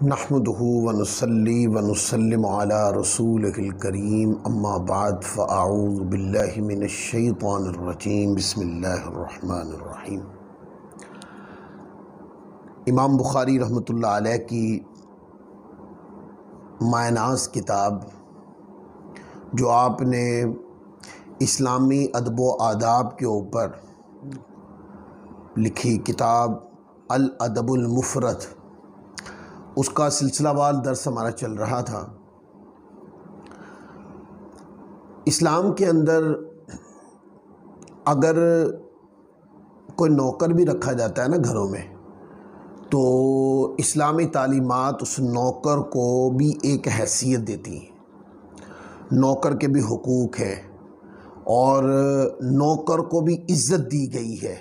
नहमदुहु व नुसल्ली व नुसल्लिमु अला रसूलिहिल करीम अम्मा बाद फ़अऊज़ु बिल्लाहि मिनश शैतानिर रजीम बिस्मिल्लाहिर रहमानिर रहीम। इमाम बुखारी रहमतुल्लाह अलैह की मायनाज़ किताब, जो आपने इस्लामी अदब व आदाब के ऊपर लिखी किताब अल अदबुल मुफ़रद, उसका सिलसिलावार दर्स हमारा चल रहा था। इस्लाम के अंदर अगर कोई नौकर भी रखा जाता है ना घरों में, तो इस्लामी तालीमात उस नौकर को भी एक हैसियत देती हैं। नौकर के भी हुकूक है और नौकर को भी इज़्ज़त दी गई है,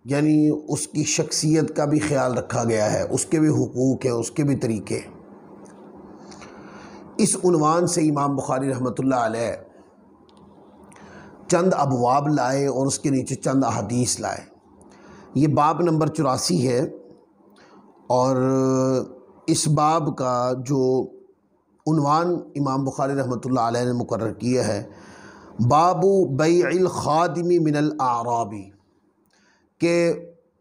यानी उसकी शख्सियत का भी ख्याल रखा गया है, उसके भी हुकूक है, उसके भी तरीके। इस उन्वान से इमाम बुखारी रहमतुल्लाह अलैह चंद अबवाब लाए और उसके नीचे चंद अहदीस लाए। ये बाब नंबर 84 है और इस बाब का जो उन्वान इमाम बुखारी रहमतुल्लाह अलैह ने मुकर्रर किया है, बाबु बैइल खादिमी मिनल आराबी, के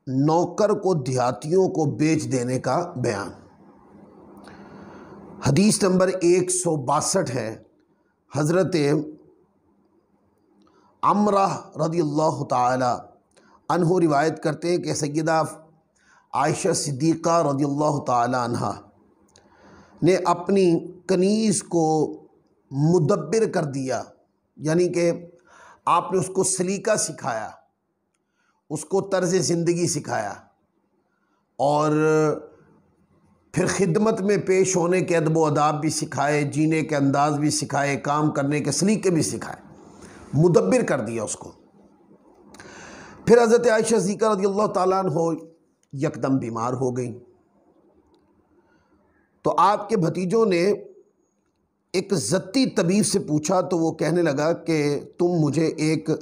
नौकर को देहातियों को बेच देने का बयान। हदीस नंबर 162 है। हज़रत अमरा रदियल्लाहु ताला अन्हु रिवायत करते हैं कि सय्यदा आयशा सिद्दीक़ा रदियल्लाहु ताला अन्हा ने अपनी कनीज़ को मुदब्बिर कर दिया, यानी कि आपने उसको सलीका सिखाया, उसको तर्ज़ ज़िंदगी सिखाया और फिर खिदमत में पेश होने के अदब व अदाब भी सिखाए, जीने के अंदाज़ भी सिखाए, काम करने के सलीके भी सिखाए, मुदब्बिर कर दिया उसको। फिर हज़रत आयशा सिद्दीक़ा रज़ियल्लाहु ताला अन्हा यकदम बीमार हो गई, तो आपके भतीजों ने एक ज़त्ती तबीब से पूछा, तो वो कहने लगा कि तुम मुझे एक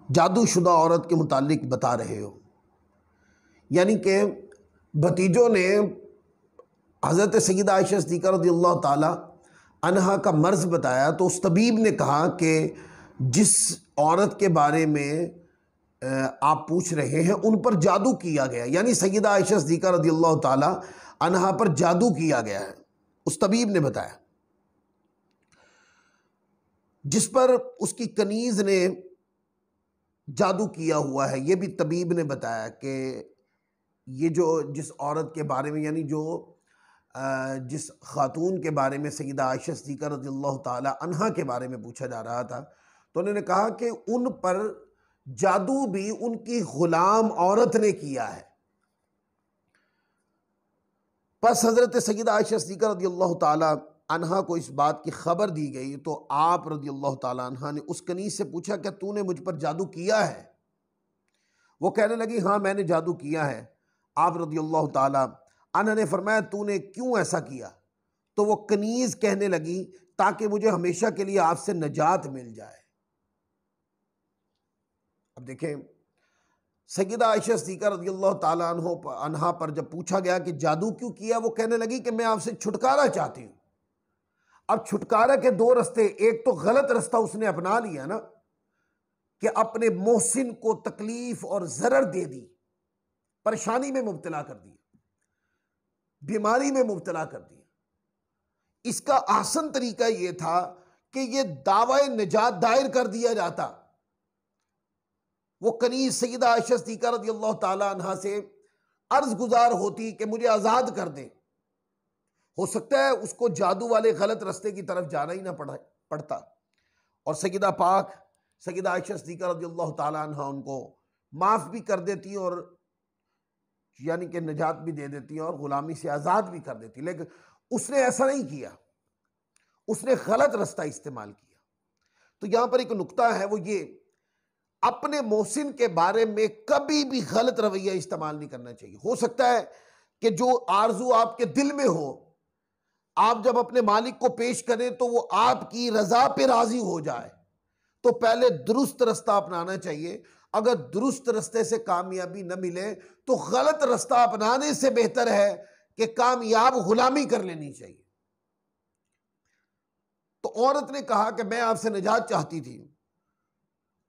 जादूशुदा औरत के मुतालिक बता रहे हो। यानी कि भतीजों ने हज़रत सय्यदा आयशा सिद्दीक़ा रज़ियल्लाहु ताला अन्हा का मर्ज़ बताया, तो उस तबीब ने कहा कि जिस औरत के बारे में आप पूछ रहे हैं उन पर जादू किया गया, यानी सय्यदा आयशा सिद्दीक़ा रज़ियल्लाहु ताला अन्हा पर जादू किया गया है। उस तबीब ने बताया, जिस पर उसकी कनीज़ ने जादू किया हुआ है। ये भी तबीब ने बताया कि ये जिस औरत के बारे में, यानी जिस खातून के बारे में सय्यदा आयशा सिद्दीक़ा रज़ियल्लाहु ताला अन्हा के बारे में पूछा जा रहा था, तो उन्होंने कहा कि उन पर जादू भी उनकी ग़ुलाम औरत ने किया है। बस हज़रत सय्यदा आयशा सिद्दीक़ा रज़ियल्लाहु ताला अन्हा को इस बात की खबर दी गई, तो आप रज़ियल्लाहु ताला अन्हा ने उस कनीज़ से पूछा, क्या तूने मुझ पर जादू किया है? वो कहने लगी, हाँ मैंने जादू किया है। आप रज़ियल्लाहु ताला अन्हा ने फरमाया, तूने क्यों ऐसा किया? तो वो कनीज़ कहने लगी, ताकि मुझे हमेशा के लिए आपसे नजात मिल जाए। अब देखें, सय्यदा आयशा सिद्दीक़ा रज़ियल्लाहु ताला अन्हा पर जब पूछा गया कि जादू क्यों किया, वो कहने लगी कि मैं आपसे छुटकारा चाहती हूँ। अब छुटकारा के दो रास्ते, एक तो गलत रास्ता उसने अपना लिया ना, कि अपने मोहसिन को तकलीफ और ज़रर दे दी, परेशानी में मुब्तला कर दिया, बीमारी में मुब्तला कर दिया। इसका आसान तरीका यह था कि यह दावा निजात दायर कर दिया जाता। वो कनीज़ सय्यदा आयशा सिद्दीक़ा रज़ियल्लाहु ताला अन्हा से अर्ज गुजार होती कि मुझे आज़ाद कर दे। हो सकता है उसको जादू वाले गलत रास्ते की तरफ जाना ही ना पड़ता और सय्यदा आयशा सिद्दीक़ा रज़ियल्लाहु ताला अन्हा उनको माफ़ भी कर देती और यानी कि निजात भी दे देती और ग़ुलामी से आज़ाद भी कर देती। लेकिन उसने ऐसा नहीं किया, उसने गलत रास्ता इस्तेमाल किया। तो यहाँ पर एक नुक्ता है, वो ये, अपने मोहसिन के बारे में कभी भी गलत रवैया इस्तेमाल नहीं करना चाहिए। हो सकता है कि जो आरजू आपके दिल में हो, आप जब अपने मालिक को पेश करें तो वो आपकी रजा पे राजी हो जाए, तो पहले दुरुस्त रास्ता अपनाना चाहिए। अगर दुरुस्त रास्ते से कामयाबी न मिले तो गलत रास्ता अपनाने से बेहतर है कि कामयाब गुलामी कर लेनी चाहिए। तो औरत ने कहा कि मैं आपसे निजात चाहती थी।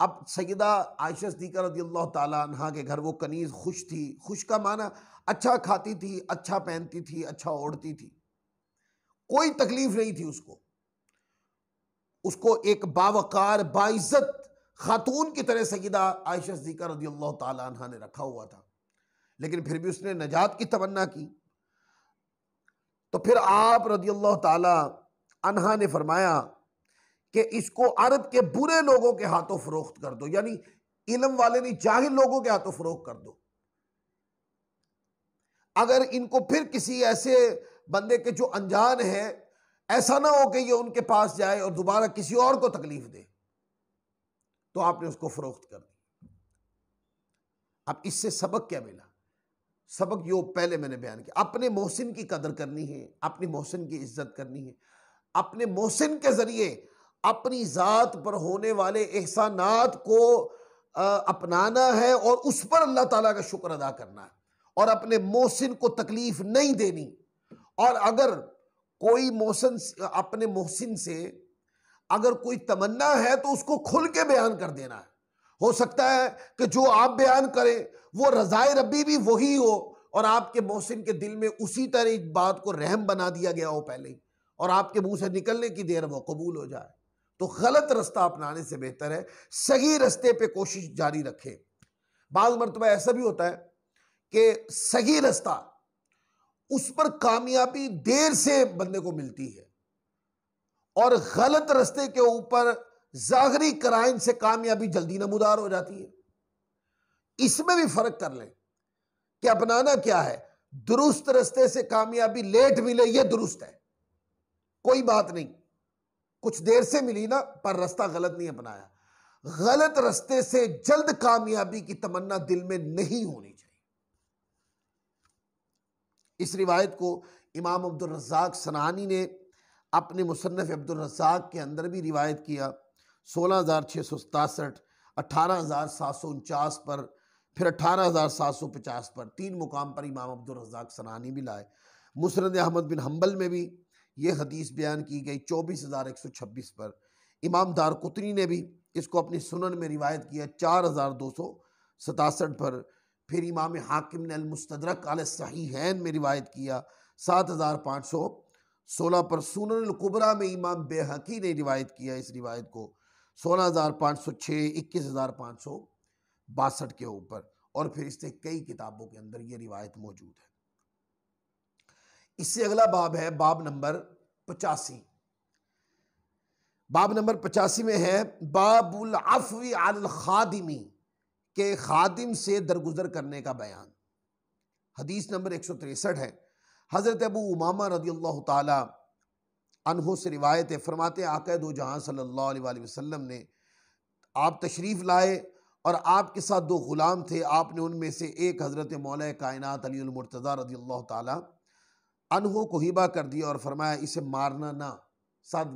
अब सैयदा आयशा सिद्दीक़ा रज़ियल्लाहु ताला अन्हा के घर वो कनीज़ खुश थी। खुश का माना अच्छा खाती थी, अच्छा पहनती थी, अच्छा ओढ़ती थी, कोई तकलीफ नहीं थी उसको। उसको एक बावकार बाइज्जत खातून की तरह सैयदा आयशा सिद्दीक़ा रज़ियल्लाहु ताला अन्हा ने रखा हुआ था, लेकिन फिर भी उसने नजात की तमन्ना की। तो फिर आप रज़ियल्लाहु ताला अन्हा ने फरमाया कि इसको अरब के बुरे लोगों के हाथों फरोख्त कर दो, यानी इल्म वाले नहीं, जाहिल लोगों के हाथों फरोख्त कर दो। अगर इनको फिर किसी ऐसे बंदे के जो अनजान है, ऐसा ना हो कि ये उनके पास जाए और दोबारा किसी और को तकलीफ दे, तो आपने उसको फरोख्त कर दी। अब इससे सबक क्या मिला? सबक जो पहले मैंने बयान किया, अपने मोहसिन की कदर करनी है, अपने मोहसिन की इज्जत करनी है, अपने मोहसिन के जरिए अपनी ज़ात पर होने वाले एहसानात को अपनाना है और उस पर अल्लाह ताला का शुक्र अदा करना है और अपने मोहसिन को तकलीफ नहीं देनी। और अगर कोई मोहसिन अपने मोहसिन से अगर कोई तमन्ना है तो उसको खुल के बयान कर देना है। हो सकता है कि जो आप बयान करें वो रज़ाए रब्बी भी वही हो और आपके मोहसिन के दिल में उसी तरह एक बात को रहम बना दिया गया हो पहले ही, और आपके मुंह से निकलने की देर वो कबूल हो जाए। तो गलत रास्ता अपनाने से बेहतर है सही रास्ते पे कोशिश जारी रखें। बाज़ मरतबा ऐसा भी होता है कि सही रास्ता उस पर कामयाबी देर से बंदे को मिलती है और गलत रास्ते के ऊपर ज़ाहिरी कराइन से कामयाबी जल्दी नमूदार हो जाती है। इसमें भी फर्क कर लें कि अपनाना क्या है। दुरुस्त रास्ते से कामयाबी लेट मिले ये दुरुस्त है, कोई बात नहीं, कुछ देर से मिली ना, पर रास्ता गलत नहीं अपनाया। गलत रास्ते से जल्द कामयाबी की तमन्ना दिल में नहीं होनी चाहिए। इस रिवायत को इमाम अब्दुल रज़्ज़ाक़ सनानी ने अपने मुसन्नफ़ अब्दुल रज़्ज़ाक़ के अंदर भी रिवायत किया। 16,667, 18,749 पर, फिर 18,750 पर, 3 मुकाम पर इमाम अब्दुल रज़्ज़ाक़ सनानी भी लाए। मुस्नद अहमद बिन हम्बल में भी ये हदीस बयान की गई 24,126 पर। इमाम दारक़ुतनी ने भी इसको अपनी सुनन में रिवायत किया 4,267 पर। फिर इमाम हाकिम ने अल-मुस्तदरक अल सहीहैन में रिवायत किया 7,516 पर। सुनन अल कुबरा में इमाम बेहकी ने रिवायत किया इस रिवायत को 16,506, 21,562 के ऊपर, और फिर इससे कई किताबों के अंदर ये रिवायत मौजूद है। इससे अगला बाब है बाब नंबर 85। बाब नंबर 85 में है बाबुल अफ़्वी अल खादिमी, के खादिम से दरगुजर करने का बयान। हदीस नंबर 163 है। हज़रत अबू उमामा रज़ियल्लाहु ताला अन्हु से रिवायत है, फरमाते आका दो जहां सल्लल्लाहु अलैहि वसल्लम ने आप तशरीफ़ लाए और आपके साथ 2 ग़ुलाम थे। आपने उनमें से एक हज़रत मौला कायनात अली अल मुर्तज़ा रज़ियल्लाहु ताला अन्हु को हिबा कर दिया और फरमाया इसे मारना ना। साथ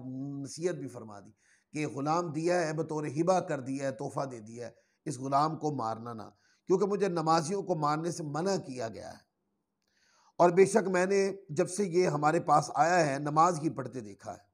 नसीहत भी फरमा दी कि ग़ुलाम दिया है, बतौर हिबा कर दिया है, तोहफ़ा दे दिया है, इस ग़ुलाम को मारना ना, क्योंकि मुझे नमाजियों को मारने से मना किया गया है और बेशक मैंने जब से ये हमारे पास आया है नमाज ही पढ़ते देखा है।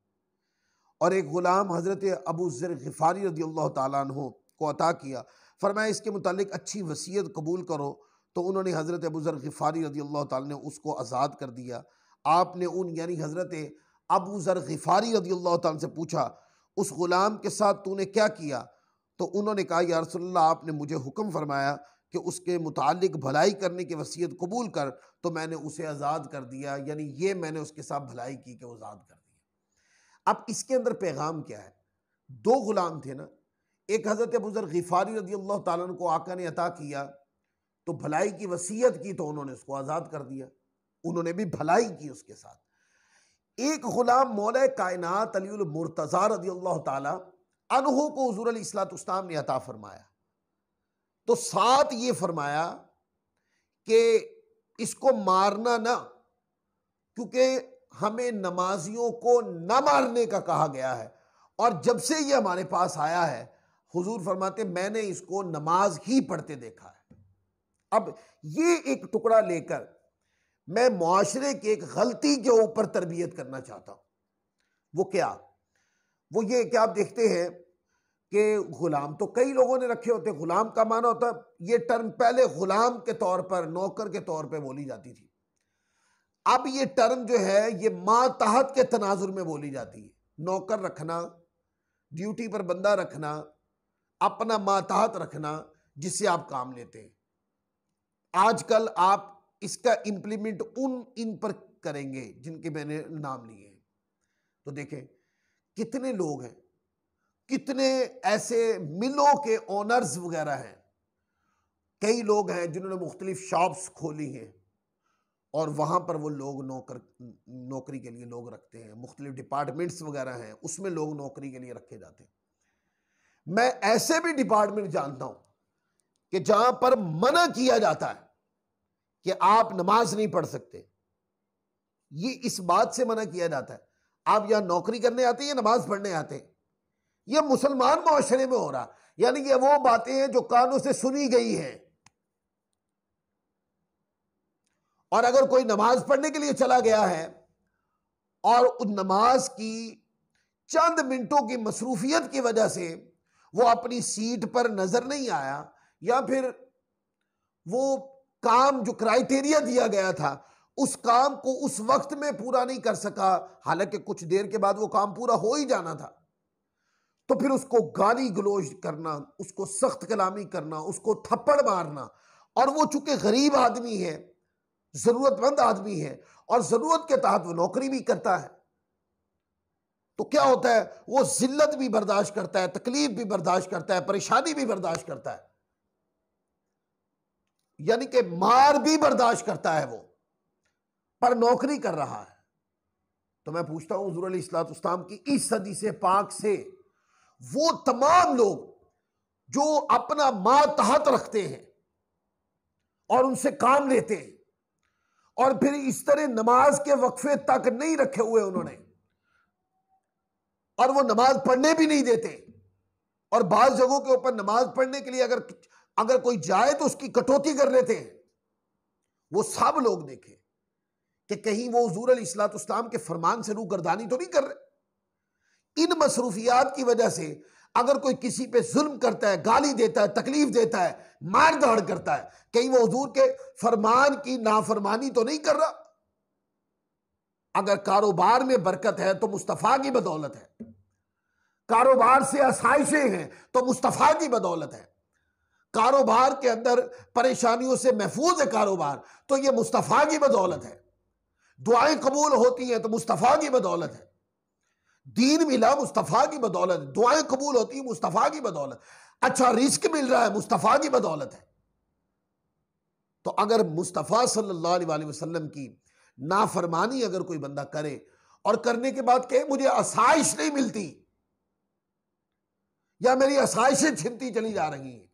और एक ग़ुलाम हज़रत अबू ज़र ग़िफ़ारी रज़ियल्लाहु ताला अन्हु को अता किया, फरमाया इसके मुतालिक अच्छी वसीयत कबूल करो। तो उन्होंने हज़रत अबू ज़र ग़िफ़ारी रज़ियल्लाहु ताला ने उसको आज़ाद कर दिया। आपने उन यानी हज़रत अबू ज़र ग़िफ़ारी रज़ियल्लाहु ताला से पूछा उस ग़ुलाम के साथ तूने क्या किया? तो उन्होंने कहा या रसूलल्लाह आपने मुझे हुक्म फरमाया कि उसके मुतालिक भलाई करने की वसीयत कबूल कर, तो मैंने उसे आज़ाद कर दिया, यानी ये मैंने उसके साथ भलाई की कि आज़ाद कर दिया। अब इसके अंदर पैगाम क्या है? 2 ग़ुलाम थे ना, एक हज़रत अबू ज़र ग़िफ़ारी रज़ियल्लाहु ताला को आका ने अता किया तो भलाई की वसीयत की तो उन्होंने उसको आज़ाद कर दिया, उन्होंने भी भलाई की उसके साथ। एक ग़ुलाम मौला कायनात अली अल मुर्तज़ा रज़ियल्लाहु ताला अन्हु को हुज़ूर अलैहिस्सलातु वस्सलाम ने अता फरमाया, तो साथ ये फरमाया कि इसको मारना ना, क्योंकि हमें नमाजियों को न मारने का कहा गया है और जब से ये हमारे पास आया है हुजूर फरमाते मैंने इसको नमाज ही पढ़ते देखा है। अब ये एक टुकड़ा लेकर मैं मुआशरे की एक गलती के ऊपर तरबियत करना चाहता हूं। वो क्या? वो ये कि आप देखते हैं कि गुलाम तो कई लोगों ने रखे होते हैं। गुलाम का माना होता है, ये टर्म पहले गुलाम के तौर पर, नौकर के तौर पर बोली जाती थी। अब ये टर्म जो है ये मातहत के तनाजुर में बोली जाती है। नौकर रखना, ड्यूटी पर बंदा रखना, अपना मातहत रखना जिससे आप काम लेते हैं। आजकल आप इसका इंप्लीमेंट इन पर करेंगे जिनके मैंने नाम लिए हैं। तो देखें कितने लोग हैं, कितने ऐसे मिलों के ओनर्स वगैरह हैं। कई लोग हैं जिन्होंने मुख्तलिफ शॉप्स खोली हैं और वहां पर वो लोग नौकरी के लिए लोग रखते हैं। मुख्तलिफ डिपार्टमेंट्स वगैरह हैं, उसमें लोग नौकरी के लिए रखे जाते हैं। मैं ऐसे भी डिपार्टमेंट जानता हूं कि जहां पर मना किया जाता है कि आप नमाज नहीं पढ़ सकते। ये इस बात से मना किया जाता है, आप यहां नौकरी करने आते हैं या नमाज पढ़ने आते हैं। ये मुसलमान मुआशरे में हो रहा, यानी ये वो बातें हैं जो कानों से सुनी गई हैं। और अगर कोई नमाज पढ़ने के लिए चला गया है और उस नमाज की चंद मिनटों की मसरूफियत की वजह से वो अपनी सीट पर नजर नहीं आया, या फिर वो काम जो क्राइटेरिया दिया गया था उस काम को उस वक्त में पूरा नहीं कर सका, हालांकि कुछ देर के बाद वो काम पूरा हो ही जाना था, तो फिर उसको गाली गलौज करना, उसको सख्त कलामी करना, उसको थप्पड़ मारना। और वो चूंकि गरीब आदमी है, जरूरतमंद आदमी है और जरूरत के तहत वो नौकरी भी करता है, तो क्या होता है, वो जिल्लत भी बर्दाश्त करता है, तकलीफ भी बर्दाश्त करता है, परेशानी भी बर्दाश्त करता है, यानी कि मार भी बर्दाश्त करता है वो, पर नौकरी कर रहा है। तो मैं पूछता हूं हुज़ूर अलैहिस्सलाम की इस सदी से पाक से वो तमाम लोग जो अपना मातहत रखते हैं और उनसे काम लेते हैं और फिर इस तरह नमाज के वक्फे तक नहीं रखे हुए उन्होंने, और वो नमाज पढ़ने भी नहीं देते, और बाज़ जगहों के ऊपर नमाज पढ़ने के लिए अगर कोई जाए तो उसकी कटौती कर लेते हैं। वो सब लोग देखें कि कहीं वो हुज़ूर अलैहिस्सलाम के फरमान से रूगर्दानी तो नहीं कर रहे। इन मसरूफियात की वजह से अगर कोई किसी पे जुल्म करता है, गाली देता है, तकलीफ देता है, मार धाड़ करता है, कहीं वो हुजूर के फरमान की नाफरमानी तो नहीं कर रहा। अगर कारोबार में बरकत है तो मुस्तफ़ा की बदौलत है, कारोबार से आसाइशें हैं तो मुस्तफ़ा की बदौलत है, कारोबार के अंदर परेशानियों से महफूज है कारोबार तो ये मुस्तफ़ा की बदौलत है, दुआएं कबूल होती हैं तो मुस्तफ़ा की बदौलत है, दीन मिला मुस्तफ़ा की बदौलत, दुआएं कबूल होती है मुस्तफ़ा की बदौलत, अच्छा रिस्क मिल रहा है मुस्तफ़ा की बदौलत है। तो अगर मुस्तफ़ा सल्लल्लाहु अलैहि वसल्लम की नाफरमानी अगर कोई बंदा करे और करने के बाद कहे मुझे आसाइश नहीं मिलती या मेरी आसाइशें छिनती चली जा रही हैं,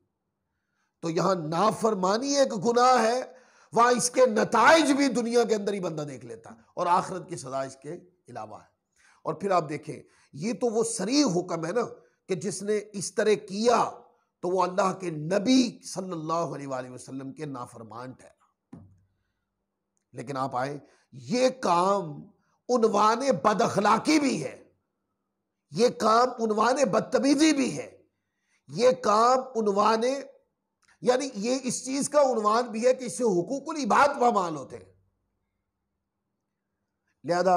तो यहां नाफरमानी एक गुनाह है, वहां इसके नताइज भी दुनिया के अंदर ही बंदा देख लेता और आखिरत की सजा इसके अलावा है। और फिर आप देखें ये तो वो सरीह हुक्म है ना कि जिसने इस तरह किया तो वो अल्लाह के नबी सल्लल्लाहु अलैहि वसल्लम के नाफरमान ठहरा। लेकिन आप आए, ये काम उन्वाने बदअखलाकी भी है, ये काम उन्वाने बदतमीजी भी है, ये काम उन्वाने यानी ये इस चीज का उन्वान भी है कि इससे हुकूकुल इबाद पामाल होते हैं। लिहाजा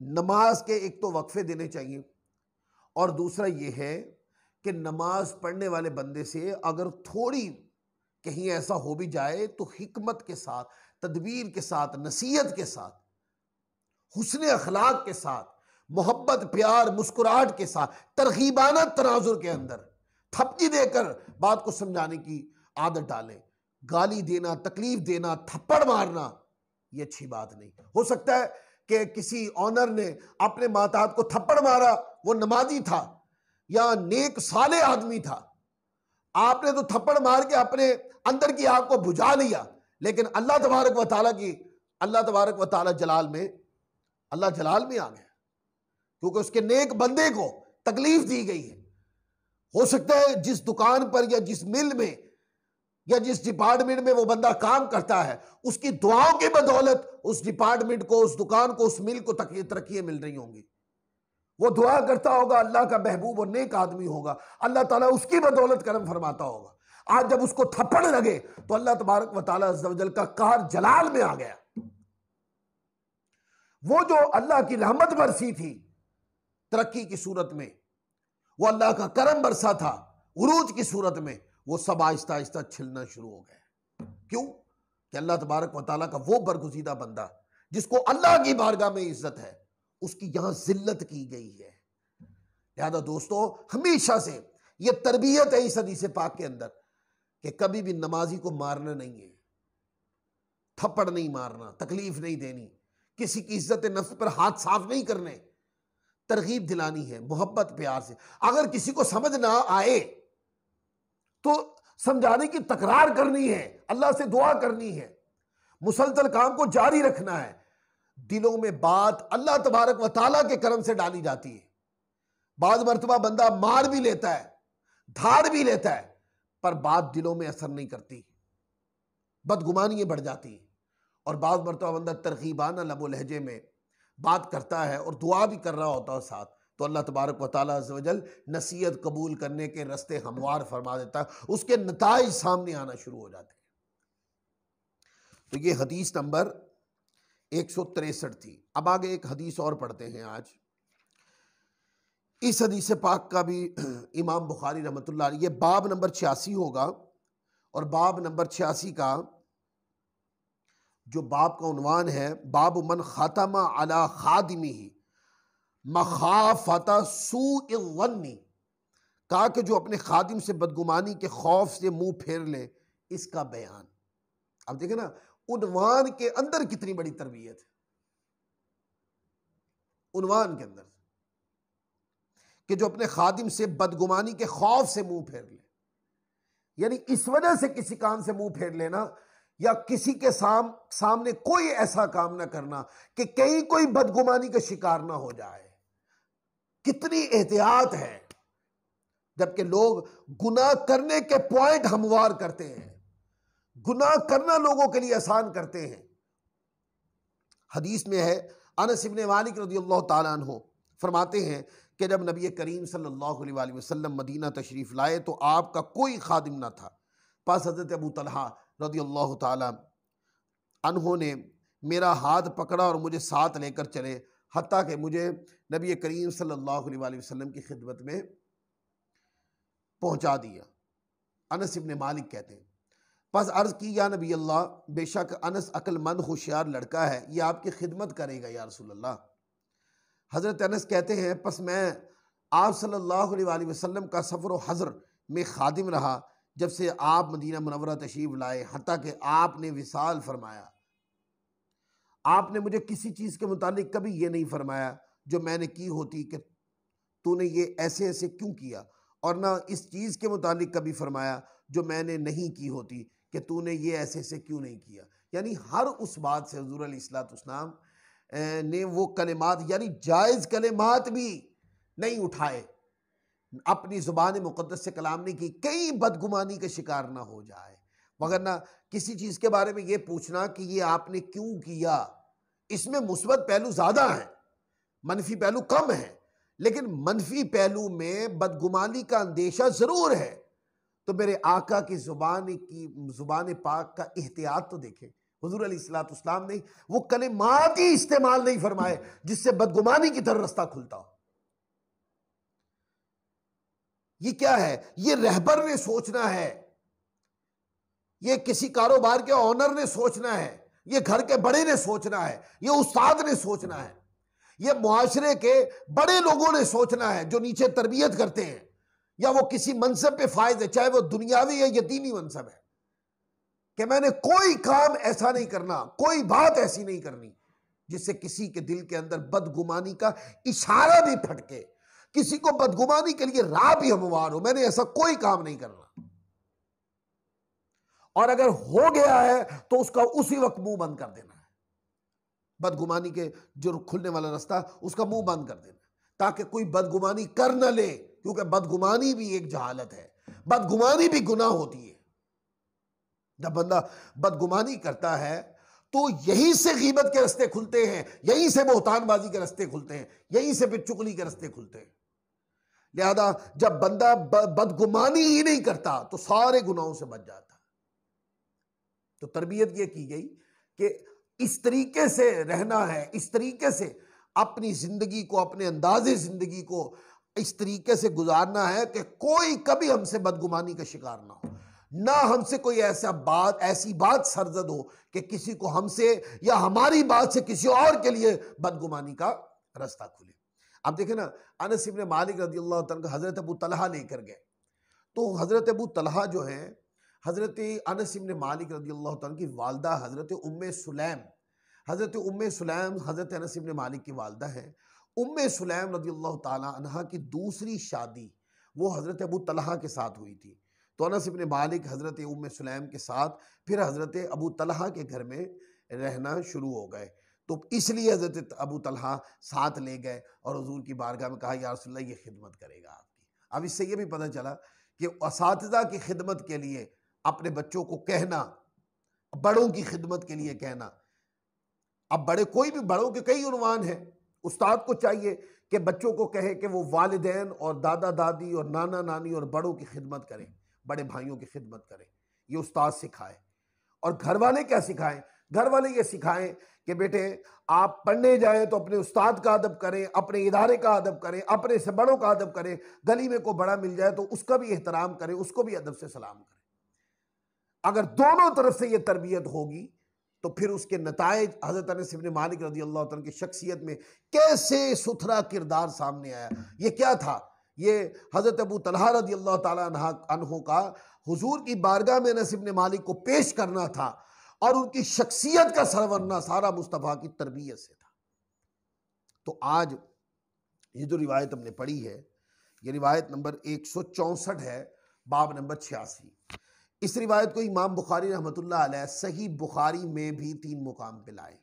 नमाज के एक तो वक्फे देने चाहिए और दूसरा यह है कि नमाज पढ़ने वाले बंदे से अगर थोड़ी कहीं ऐसा हो भी जाए तो हिकमत के साथ, तदबीर के साथ, नसीहत के साथ, हुस्न अखलाक के साथ, मोहब्बत प्यार मुस्कुराहट के साथ, तरगीबाना तनाजुर के अंदर थपकी देकर बात को समझाने की आदत डालें। गाली देना, तकलीफ देना, थप्पड़ मारना ये अच्छी बात नहीं। हो सकता है कि किसी ऑनर ने अपने माताहत को थप्पड़ मारा, वो नमाजी था या नेक साले आदमी था, आपने तो थप्पड़ मार के अपने अंदर की आग को बुझा लिया, लेकिन अल्लाह तबारक व तआला जलाल में आ गया क्योंकि उसके नेक बंदे को तकलीफ दी गई है। हो सकता है जिस दुकान पर या जिस मिल में या जिस डिपार्टमेंट में वो बंदा काम करता है, उसकी दुआओं की बदौलत उस डिपार्टमेंट को, उस दुकान को, उस मिल को तरक्कियां मिल रही होंगी। वो दुआ करता होगा, अल्लाह का महबूब और नेक आदमी होगा, अल्लाह ताला उसकी बदौलत करम फरमाता होगा। आज जब उसको थप्पड़ लगे तो अल्लाह तबारक व तआला अज़्ज़ व जल का कहर जलाल में आ गया। वो जो अल्लाह की रहमत बरसी थी तरक्की की सूरत में, वो अल्लाह का करम बरसा था उरूज की सूरत में, वो सब आहिस्ता आहिस्ता छिलना शुरू हो गए। क्यों? कि अल्लाह तबारक व तआला का वो बरगुज़ीदा बंदा जिसको अल्लाह की बारगाह में इज्जत है, उसकी यहां जिल्लत की गई है। लिहाजा दोस्तों, हमेशा से ये तरबियत है इस हदीस पाक के अंदर कि कभी भी नमाजी को मारना नहीं है, थप्पड़ नहीं मारना, तकलीफ नहीं देनी, किसी की इज्जत नफ्स पर हाथ साफ नहीं करने, तरगीब दिलानी है मोहब्बत प्यार से। अगर किसी को समझ ना आए तो समझाने की तकरार करनी है, अल्लाह से दुआ करनी है, मुसलसल काम को जारी रखना है। दिलों में बात अल्लाह तबारक व तआला के करम से डाली जाती है। बाद मर्तबा बंदा मार भी लेता है, धाड़ भी लेता है, पर बात दिलों में असर नहीं करती, बदगुमानियां बढ़ जाती हैं। और बाद मर्तबा बंदा तरगीबाना लबो लहजे में बात करता है और दुआ भी कर रहा होता है साथ, तो अल्लाह तबारक व तआला अज़्ज़ व जल नसीहत कबूल करने के रास्ते हमवार फरमा देता है, उसके नताइज सामने आना शुरू हो जाते हैं। तो ये हदीस नंबर 163 थी। अब आगे एक हदीस और पढ़ते हैं आज। इस हदीस पाक का भी इमाम बुखारी रहमतुल्लाह अलैह, ये बाब नंबर 86 होगा, और बाब नंबर 86 का जो बाब का उन्वान है, बाब मन खातमा अला खादिमिही मखाफता सूइज़्ज़न्नी, कहा कि जो अपने खादिम से बदगुमानी के खौफ से मुंह फेर ले, इसका बयान। अब देखें ना, उन्वान के अंदर कितनी बड़ी तरबियत है, उन्वान के अंदर कि जो अपने खादिम से बदगुमानी के खौफ से मुंह फेर ले, यानी इस वजह से किसी काम से मुंह फेर लेना, या किसी के सामने कोई ऐसा काम ना करना कि कहीं कोई बदगुमानी का शिकार ना हो जाए। कितनी एहतियात है, जबकि लोग गुनाह करने के पॉइंट हमवार करते हैं, गुनाह करना लोगों के लिए आसान करते हैं। हदीस में है, अनस इब्न मालिक रज़ियल्लाहु ताला अन्हु फरमाते हैं कि जब नबी करीम सल्लल्लाहु अलैहि वसल्लम मदीना तशरीफ़ लाए तो आपका कोई खादिम ना था। पास हज़रत अबू तलहा रज़ियल्लाहु ताला अन्हु ने मेरा हाथ पकड़ा और मुझे साथ लेकर चले, हत्ता कि मुझे नबी करीम सल्लल्लाहु अलैहि वसल्लम की खिदमत में पहुंचा दिया। अनस इब्न मालिक कहते हैं, बस अर्ज़ की या नबी अल्लाह, बेशक अनस अक्लमंद होशियार लड़का है, ये आपकी खिदमत करेगा या रसूल अल्लाह। हज़रत अनस कहते हैं, बस मैं आप सल्लल्लाहु अलैहि वसल्लम का सफ़र व हज़र में खादिम रहा जब से आप मदीना मुनव्वरा तशरीफ़ लाए, हत्ता कि आपने विसाल फरमाया। आपने मुझे किसी चीज़ के मुतालिक कभी ये नहीं फरमाया जो मैंने की होती कि तूने ये ऐसे ऐसे क्यों किया, और ना इस चीज़ के मुतालिक कभी फरमाया जो मैंने नहीं की होती कि तूने ये ऐसे ऐसे क्यों नहीं किया। यानी हर उस बात से हुज़ूर अलैहिस्सलाम ने वो कलिमात, यानी जायज़ कलिमात भी नहीं उठाए, अपनी ज़ुबान मुक़द्दस से कलाम नहीं की, कई बदगुमानी का शिकार ना हो जाए। वगरना किसी चीज़ के बारे में ये पूछना कि ये आपने क्यों किया, इसमें मुस्बत पहलू ज़्यादा है, मनफी पहलू कम है, लेकिन मनफी पहलू में बदगुमानी का अंदेशा ज़रूर है। तो मेरे आका की ज़ुबान पाक का एहतियात तो देखें। हुज़ूर अलैहिस्सलाम ने वो कलिमात ही इस्तेमाल नहीं फरमाए जिससे बदगुमानी की तरफ रास्ता खुलता हो। ये क्या है? ये रहबर ने सोचना है, ये किसी कारोबार के ऑनर ने सोचना है, ये घर के बड़े ने सोचना है, ये उस्ताद ने सोचना है, ये मुआशरे के बड़े लोगों ने सोचना है जो नीचे तरबियत करते हैं, या वो किसी मनसब पे फायद है, चाहे वो दुनियावी या यतीमी मनसब है, कि मैंने कोई काम ऐसा नहीं करना, कोई बात ऐसी नहीं करनी जिससे किसी के दिल के अंदर बदगुमानी का इशारा भी फटके, किसी को बदगुमानी के लिए राह भी हमवार हो। मैंने ऐसा कोई काम नहीं करना, और अगर हो गया है तो उसका उसी वक्त मुंह बंद कर देना है। बदगुमानी के जो खुलने वाला रास्ता, उसका मुंह बंद कर देना, ताकि कोई बदगुमानी कर न ले, क्योंकि बदगुमानी भी एक जहालत है, बदगुमानी भी गुनाह होती है। जब बंदा बदगुमानी करता है तो यहीं से गीबत के रास्ते खुलते हैं, यहीं से बोहतानबाजी के रास्ते खुलते हैं, यहीं से फिर चुगली के रास्ते खुलते हैं। लिहाजा जब बंदा बदगुमानी ही नहीं करता तो सारे गुनाहों से बच जाता। तो तरबियत यह की गई कि इस तरीके से रहना है, इस तरीके से अपनी जिंदगी को, अपने अंदाजे जिंदगी को इस तरीके से गुजारना है कि कोई कभी हमसे बदगुमानी का शिकार ना हो, ना हमसे कोई ऐसी बात सरजद हो कि किसी को हमसे या हमारी बात से किसी और के लिए बदगुमानी का रास्ता खुले। अब देखें ना, अनस इब्न मालिक रज़ियल्लाहु तआला हजरत अबू तलहा लेकर गए, तो हजरत अबू तलहा जो है, हजरत अनस इब्न मालिक रज़ियल्लाहु तआला की वालदा हजरत उम्मे सुलैम, हजरत उम्मे सुलैम हजरत अनस इब्न मालिक की वालदा है। उम्मे सुलैम रज़ियल्लाहु ताला अन्हा की दूसरी शादी वो हजरत अबू तलहा के साथ हुई थी। तो अनस इब्न मालिक हजरत उम्मे सुलैम के साथ फिर हजरत अबू तलहा के घर में रहना शुरू हो गए। तो इसलिए हजरत अबू तलहा साथ ले गए और हुजूर की बारगाह में कहा, या रसूलल्लाह ये खिदमत करेगा आपकी। अब इससे ये भी पता चला कि असातिज़ा की खिदमत के लिए अपने बच्चों को कहना, बड़ों की खिदमत के लिए कहना। अब बड़े कोई भी, बड़ों के कई उन्वान हैं, उस्ताद को चाहिए कि बच्चों को कहे कि वो वालिदैन और दादा दादी और नाना नानी और बड़ों की खिदमत करें, बड़े भाइयों की खिदमत करें, ये उस्ताद सिखाए। और घर वाले क्या सिखाएं? घर वाले ये सिखाएं कि बेटे आप पढ़ने जाएं तो अपने उस्ताद का अदब करें, अपने इदारे का अदब करें, अपने से बड़ों का अदब करें, गली में को बड़ा मिल जाए तो उसका भी एहतराम करें, उसको भी अदब से सलाम करें। अगर दोनों तरफ से ये तरबियत होगी तो फिर उसके नताइज हज़रत अनस इब्न मालिक रज़ियल्लाहु तआला की शख्सियत में कैसे सुथरा किरदार सामने आया। ये क्या था? ये हज़रत अबू तलहा रज़ियल्लाहु तआला अन्हु का हुजूर की बारगाह में अनस इब्न मालिक को पेश करना था और उनकी शख्सियत का सरवरना सारा मुस्तफ़ा की तरबियत से था। तो आज ये जो रिवायत हमने पढ़ी है, ये रिवायत नंबर 164 है, बाब नंबर 86। इस रिवायत को इमाम बुखारी रहमतुल्लाह अलैह सही बुखारी में भी 3 मुकाम पे लाए,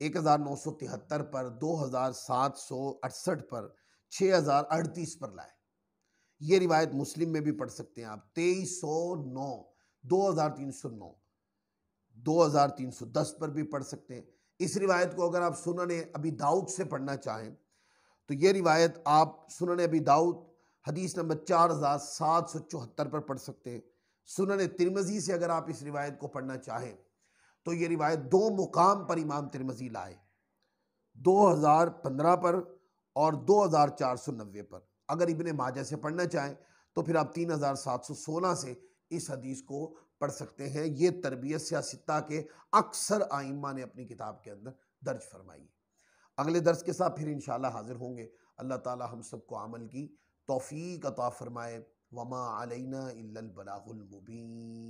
1973 पर, 2768 पर, 6038 पर लाए। ये रिवायत मुस्लिम में भी पढ़ सकते हैं आप, 2309, 2309, 2310 पर भी पढ़ सकते हैं। इस रिवायत को अगर आप सुनने अबी दाऊद से पढ़ना चाहें तो ये रिवायत आप सुनने अबी दाऊद हदीस नंबर 4774 पर पढ़ सकते हैं। सुनन तिरमिज़ी से अगर आप इस रिवायत को पढ़ना चाहें तो ये रिवायत 2 मुकाम पर इमाम तिरमिज़ी लाए, 2015 पर और 2490 पर। अगर इब्ने माजा से पढ़ना चाहें तो फिर आप 3716 से इस हदीस को पढ़ सकते हैं। ये तरबियत सियासत्ता के अक्सर आइम्मा ने अपनी किताब के अंदर दर्ज फरमाई। अगले दर्स के साथ फिर इंशाअल्लाह हाजिर होंगे। अल्लाह ताला हम सबको अमल की तौफीक अता फरमाए। वमा अलैना इल्लल बलागुल मुबीन।